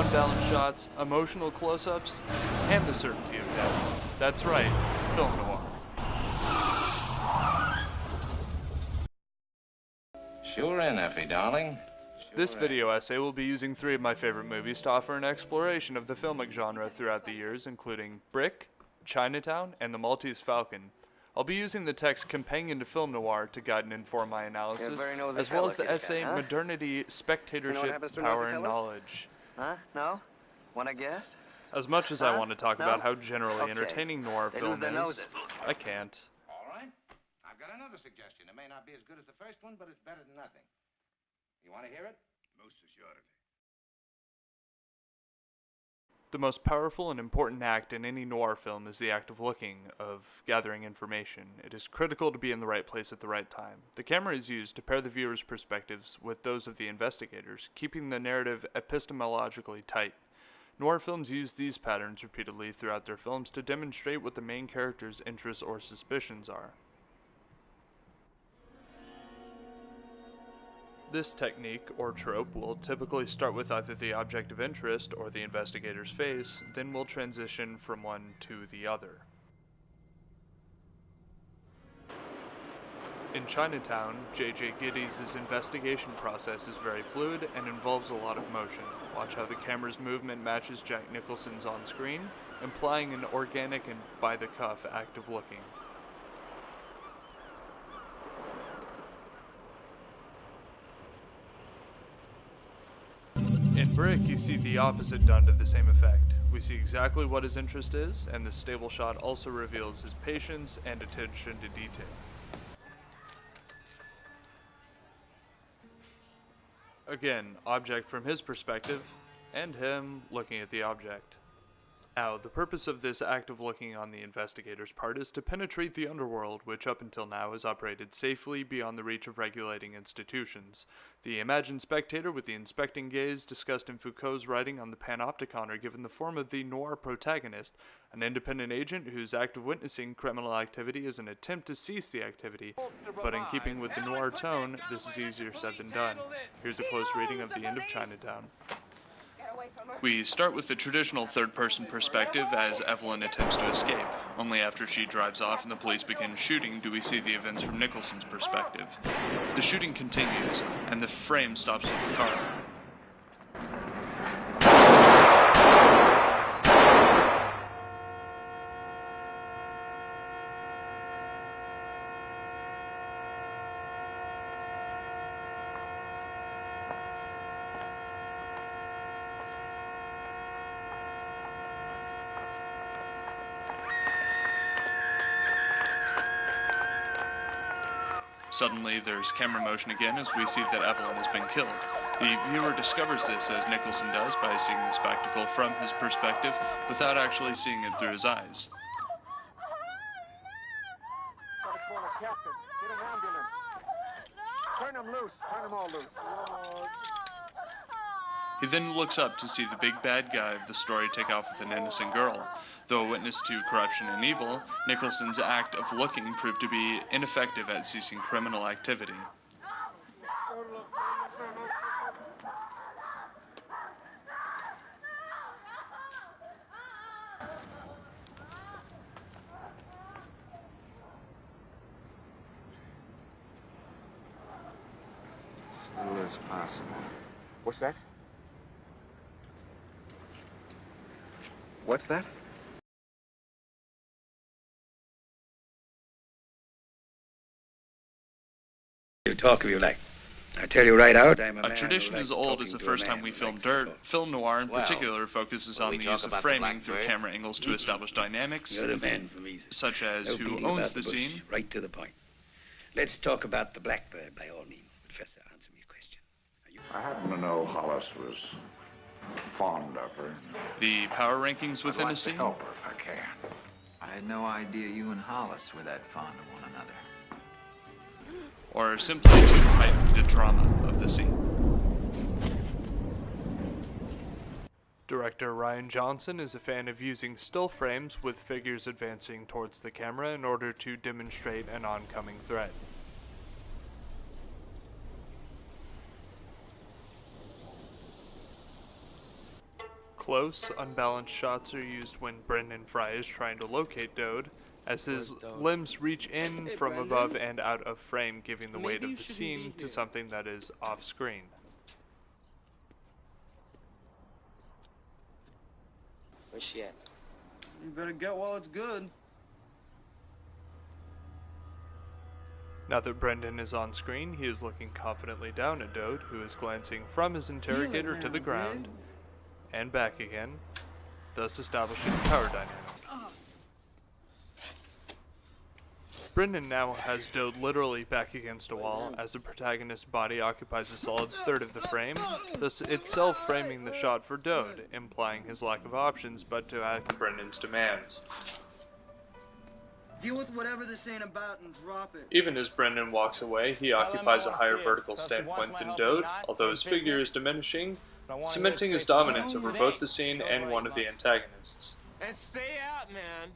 unbalanced shots, emotional close-ups, and the certainty of death. That's right, film noir. Sure in, Effie, darling. This video essay will be using 3 of my favorite movies to offer an exploration of the filmic genre throughout the years, including Brick, Chinatown, and The Maltese Falcon. I'll be using the text Companion to Film Noir to guide and inform my analysis, as well as the essay Modernity, Spectatorship, Power, and Knowledge. Huh? No? Wanna guess? As much as I want to talk No? about how generally Okay. entertaining noir They film lose their is, noses. I can't. All right. I've got another suggestion. It may not be as good as the first one, but it's better than nothing. You want to hear it? Most assuredly. The most powerful and important act in any noir film is the act of looking, of gathering information. It is critical to be in the right place at the right time. The camera is used to pair the viewer's perspectives with those of the investigators, keeping the narrative epistemologically tight. Noir films use these patterns repeatedly throughout their films to demonstrate what the main character's interests or suspicions are. This technique, or trope, will typically start with either the object of interest or the investigator's face, then will transition from one to the other. In Chinatown, J.J. Gittes' investigation process is very fluid and involves a lot of motion. Watch how the camera's movement matches Jack Nicholson's on screen, implying an organic and by-the-cuff act of looking. In Brick, you see the opposite done to the same effect. We see exactly what his interest is, and the stable shot also reveals his patience and attention to detail. Again, object from his perspective, and him looking at the object. Now, the purpose of this act of looking on the investigator's part is to penetrate the underworld, which up until now has operated safely beyond the reach of regulating institutions. The imagined spectator with the inspecting gaze discussed in Foucault's writing on the panopticon are given the form of the noir protagonist, an independent agent whose act of witnessing criminal activity is an attempt to cease the activity, but in keeping with the noir tone, this is easier said than done. Here's a close reading of the end of Chinatown. We start with the traditional third-person perspective as Evelyn attempts to escape. Only after she drives off and the police begin shooting do we see the events from Nicholson's perspective. The shooting continues, and the frame stops with the car. Suddenly, there's camera motion again as we see that Evelyn has been killed. The viewer discovers this as Nicholson does by seeing the spectacle from his perspective without actually seeing it through his eyes. Gotta call a captain. Get an ambulance. Turn them loose. Turn them all loose. He then looks up to see the big bad guy of the story take off with an innocent girl. Though a witness to corruption and evil, Nicholson's act of looking proved to be ineffective at ceasing criminal activity. Little as possible. What's that? What's that? You talk if you like. I tell you right out, I'm a A man tradition who as likes old talking as the to a first man time we who filmed likes to Dirt, talk. film noir in Well, particular focuses on we the talk use of about the framing through Blackbird. camera angles to establish dynamics, You're the man for me. such as No who beating owns about the bush. scene, Right to the point. Let's talk about the Blackbird by all means. Professor, answer me a question. I happen to know Hollis was fond of her. the power rankings I'd within like a to scene, help her if I can. I had no idea you and Hollis were that fond of one another. or simply to heighten the drama of the scene. Director Rian Johnson is a fan of using still frames with figures advancing towards the camera in order to demonstrate an oncoming threat. Close, unbalanced shots are used when Brendan Fry is trying to locate Dode, as his limbs reach in from above and out of frame, giving the weight of the scene to something that is off-screen. Where's she at? You better get while it's good. Now that Brendan is on screen, he is looking confidently down at Dode, who is glancing from his interrogator to the ground and back again, thus establishing power dynamic. Brendan now has Dode literally back against a wall, as the protagonist's body occupies a solid third of the frame, thus itself framing the shot for Dode, implying his lack of options but to act to Brendan's demands. Deal with whatever this ain't about and drop it. Even as Brendan walks away, he occupies a higher vertical standpoint than Dode, although his figure is diminishing, cementing his dominance over both the scene and one of the antagonists. And stay out, man.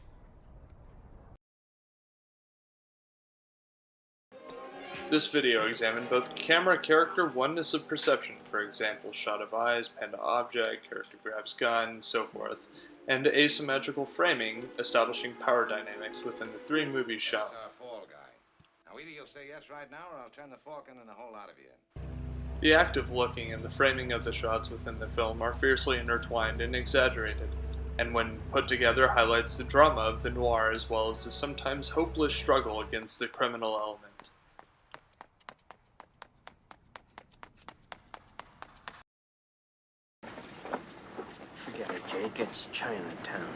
This video examined both camera-character oneness of perception, for example, shot of eyes, pan to object, character grabs gun, so forth, and asymmetrical framing, establishing power dynamics within the three movies shown. Fall guy. Now either you'll say yes right now, or I'll turn the fork in and the whole lot of you. The act of looking and the framing of the shots within the film are fiercely intertwined and exaggerated, and when put together highlights the drama of the noir as well as the sometimes hopeless struggle against the criminal element. Forget it, Jake. It's Chinatown.